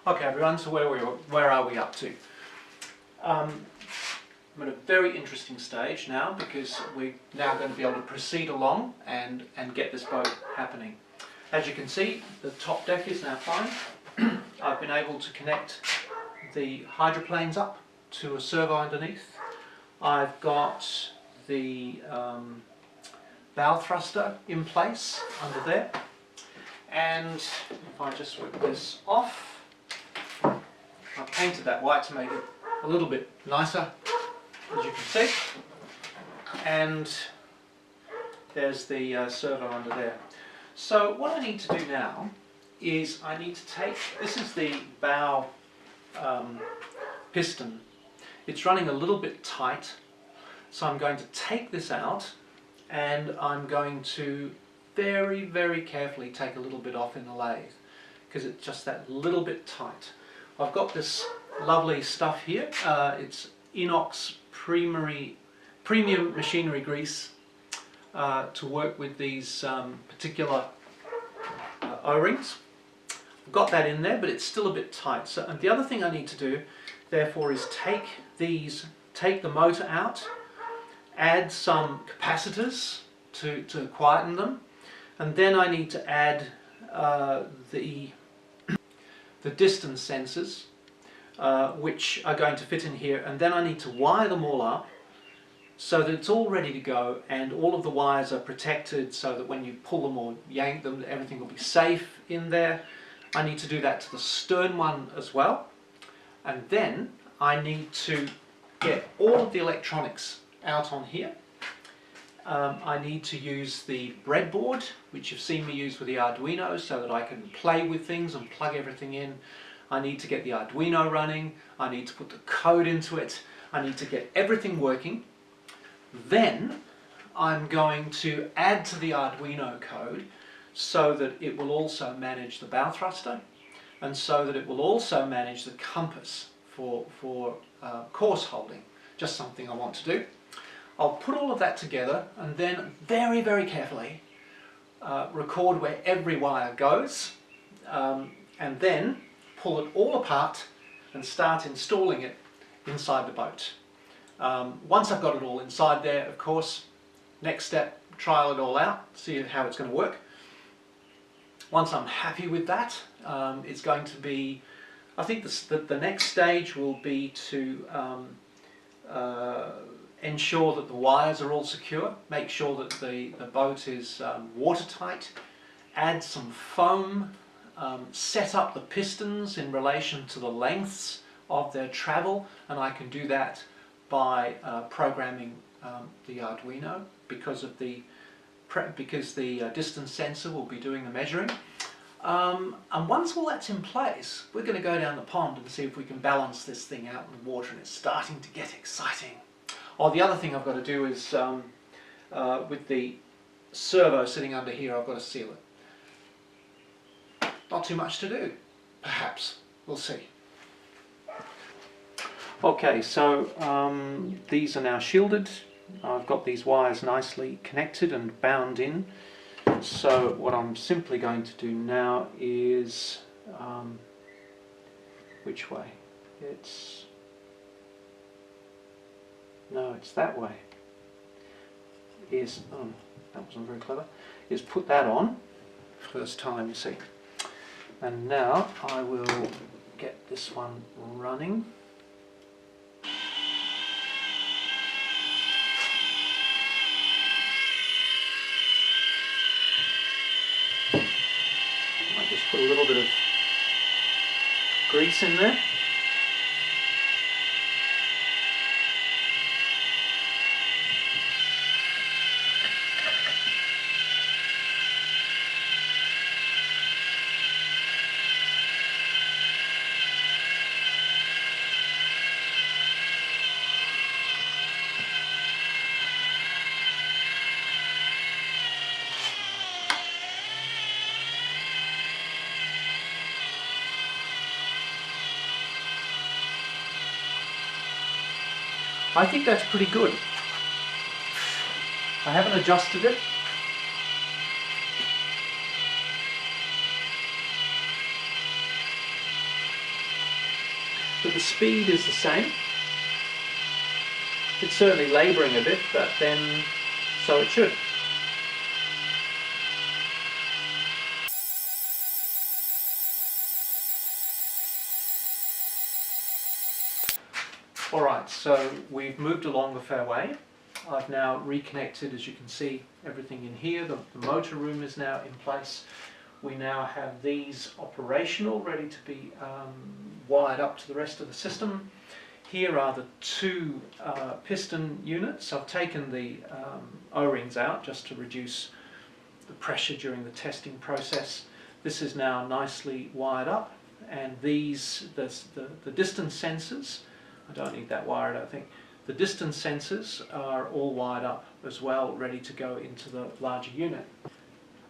Okay everyone, so where are we up to? I'm at a very interesting stage now because we're now going to be able to proceed along and get this boat happening. As you can see, the top deck is now fine. I've been able to connect the hydroplanes up to a servo underneath. I've got the bow thruster in place under there, and if I just whip this off, I painted that white to make it a little bit nicer, as you can see, and there's the servo under there. So what I need to do now is I need to take, this is the bow piston. It's running a little bit tight, so I'm going to take this out and I'm going to very, very carefully take a little bit off in the lathe because it's just that little bit tight. I've got this lovely stuff here. It's Inox premium machinery grease to work with these particular O-rings. I've got that in there, but it's still a bit tight. So, and the other thing I need to do, therefore, is take the motor out, add some capacitors to quieten them, and then I need to add the distance sensors, which are going to fit in here, and then I need to wire them all up so that it's all ready to go and all of the wires are protected so that when you pull them or yank them, everything will be safe in there. I need to do that to the stern one as well, and then I need to get all of the electronics out on here. I need to use the breadboard, which you've seen me use with the Arduino, so that I can play with things and plug everything in. I need to get the Arduino running, I need to put the code into it, I need to get everything working. Then I'm going to add to the Arduino code so that it will also manage the bow thruster and so that it will also manage the compass for course holding, just something I want to do. I'll put all of that together and then very, very carefully record where every wire goes, and then pull it all apart and start installing it inside the boat. Once I've got it all inside there, of course, next step, trial it all out, see how it's going to work. Once I'm happy with that, it's going to be, I think the next stage will be to ensure that the wires are all secure, make sure that the boat is watertight, add some foam, set up the pistons in relation to the lengths of their travel, and I can do that by programming the Arduino because the distance sensor will be doing the measuring. And once all that's in place, we're going to go down the pond and see if we can balance this thing out in the water, and it's starting to get exciting. Oh, the other thing I've got to do is, with the servo sitting under here, I've got to seal it. Not too much to do, perhaps. We'll see. Okay, so these are now shielded. I've got these wires nicely connected and bound in. So what I'm simply going to do now is, which way? No, it's that way. Oh, that wasn't very clever. Is put that on, first time you see. And now I will get this one running. I just put a little bit of grease in there. I think that's pretty good. I haven't adjusted it. but the speed is the same. It's certainly labouring a bit, but then so it should. Alright, so we've moved along the fairway. I've now reconnected, as you can see, everything in here. The motor room is now in place. We now have these operational, ready to be wired up to the rest of the system. Here are the two piston units. I've taken the O-rings out just to reduce the pressure during the testing process. This is now nicely wired up, and these, the distance sensors, I don't need that wire, I don't think. The distance sensors are all wired up as well, ready to go into the larger unit.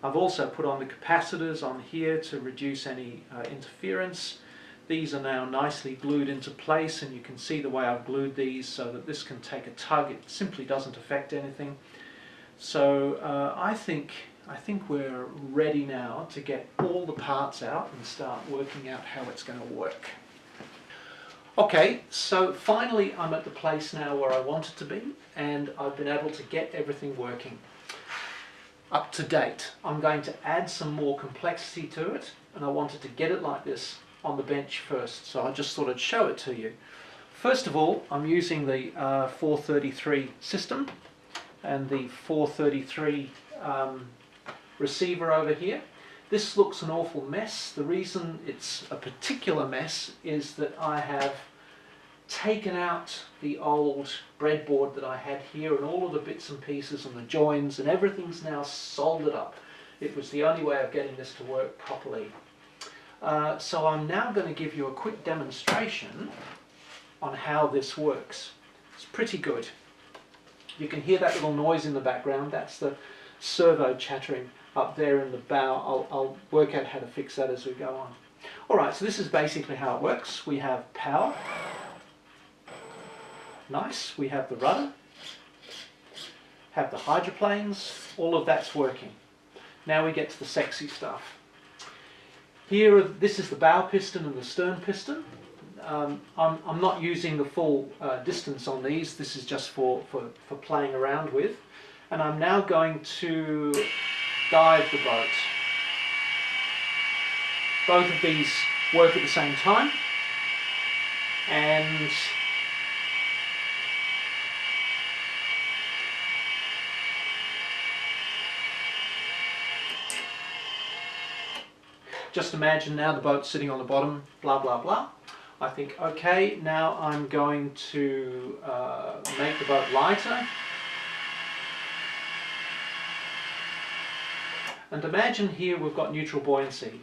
I've also put on the capacitors on here to reduce any interference. These are now nicely glued into place, and you can see the way I've glued these so that this can take a tug. It simply doesn't affect anything. So I think we're ready now to get all the parts out and start working out how it's going to work. Okay, so finally I'm at the place now where I wanted to be, and I've been able to get everything working up to date. I'm going to add some more complexity to it, and I wanted to get it like this on the bench first, so I just thought I'd show it to you. First of all, I'm using the 433 system and the 433 receiver over here. This looks an awful mess. The reason it's a particular mess is that I have taken out the old breadboard that I had here, and all of the bits and pieces and the joins and everything's now soldered up. It was the only way of getting this to work properly. So I'm now going to give you a quick demonstration on how this works. It's pretty good. You can hear that little noise in the background. That's the servo chattering up there in the bow. I'll work out how to fix that as we go on. Alright, so this is basically how it works. We have power. Nice. We have the rudder. Have the hydroplanes. All of that's working. Now we get to the sexy stuff. Here, this is the bow piston and the stern piston. I'm not using the full distance on these. This is just for playing around with. And I'm now going to dive the boat. Both of these work at the same time, and just imagine now the boat's sitting on the bottom, blah blah blah. I think, okay, now I'm going to make the boat lighter. And imagine here we've got neutral buoyancy.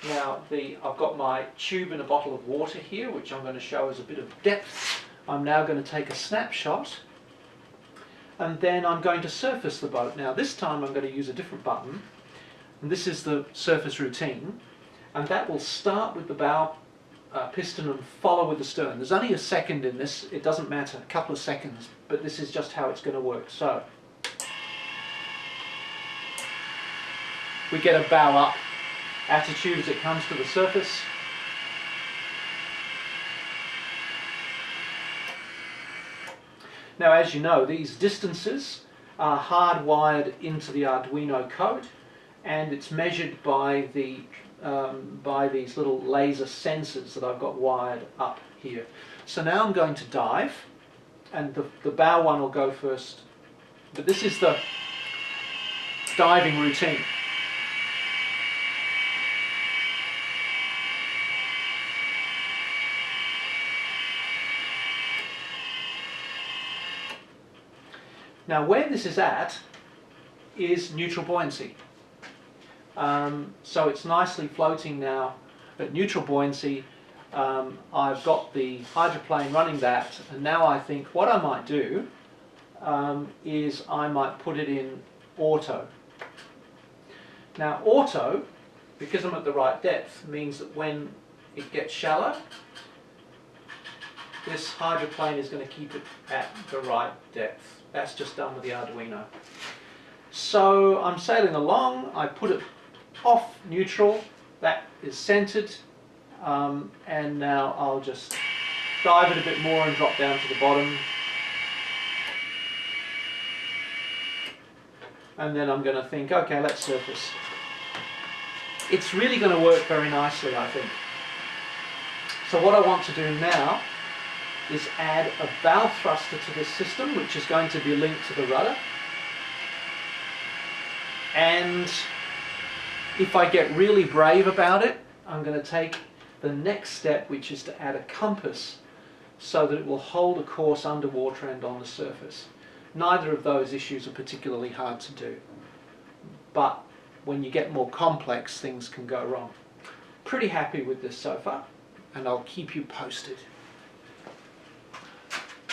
Now I've got my tube and a bottle of water here, which I'm going to show as a bit of depth. I'm now going to take a snapshot, and then I'm going to surface the boat. Now this time I'm going to use a different button, and this is the surface routine, and that will start with the bow piston and follow with the stern. There's only a second in this, it doesn't matter, a couple of seconds, but this is just how it's going to work. So we get a bow up attitude as it comes to the surface. Now, as you know, these distances are hardwired into the Arduino code, and it's measured by the by these little laser sensors that I've got wired up here. So now I'm going to dive, and the bow one will go first. But this is the diving routine. Now where this is at is neutral buoyancy. So it's nicely floating now at neutral buoyancy. I've got the hydroplane running that, and now I think what I might do is I might put it in auto. Now auto, because I'm at the right depth, means that when it gets shallow, this hydroplane is going to keep it at the right depth. That's just done with the Arduino. So I'm sailing along, I put it off neutral, that is centered, And now I'll just dive it a bit more and drop down to the bottom. And then I'm going to think, okay, let's surface. It's really going to work very nicely, I think. So what I want to do now is add a bow thruster to this system, which is going to be linked to the rudder. And if I get really brave about it, I'm going to take the next step, which is to add a compass so that it will hold a course underwater and on the surface. Neither of those issues are particularly hard to do, but when you get more complex, things can go wrong. Pretty happy with this so far, and I'll keep you posted.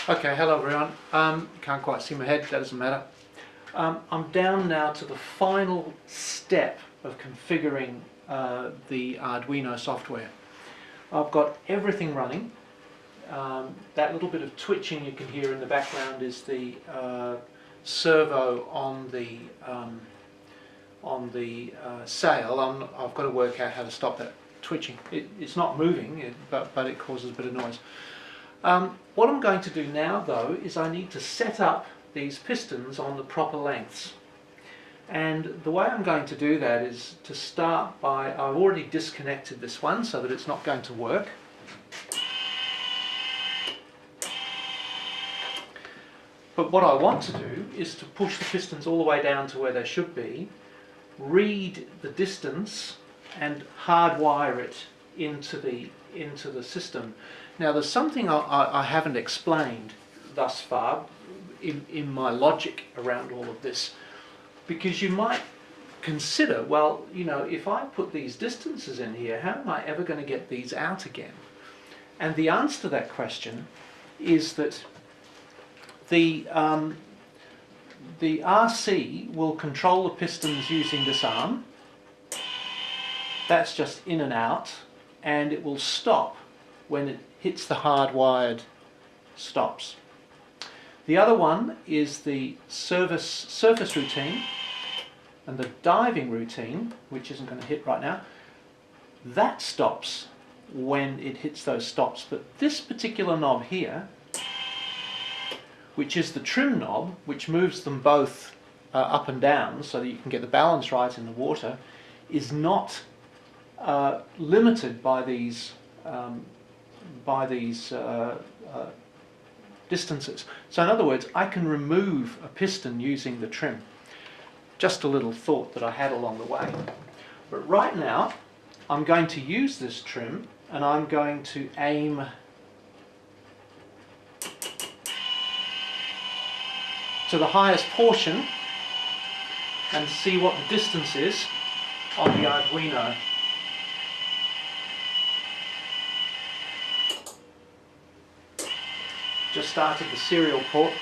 Okay, hello everyone. Can't quite see my head, that doesn't matter. I'm down now to the final step of configuring the Arduino software. I've got everything running. That little bit of twitching you can hear in the background is the servo on the sail. I've got to work out how to stop that twitching. It's not moving, but it causes a bit of noise. What I'm going to do now, though, is I need to set up these pistons on the proper lengths. And the way I'm going to do that is to start by, I've already disconnected this one so that it's not going to work. But what I want to do is to push the pistons all the way down to where they should be, read the distance and hardwire it into the system. Now there's something I haven't explained thus far in my logic around all of this, because you might consider, well, you know, if I put these distances in here, how am I ever going to get these out again? And the answer to that question is that the RC will control the pistons using this arm. That's just in and out, and it will stop when it hits the hardwired stops. The other one is the surface routine and the diving routine, which isn't going to hit right now. That stops when it hits those stops, but this particular knob here, which is the trim knob, which moves them both up and down so that you can get the balance right in the water, is not limited by these distances. So in other words, I can remove a piston using the trim. Just a little thought that I had along the way. But right now, I'm going to use this trim and I'm going to aim to the highest portion and see what the distance is on the Arduino. Just started the serial port.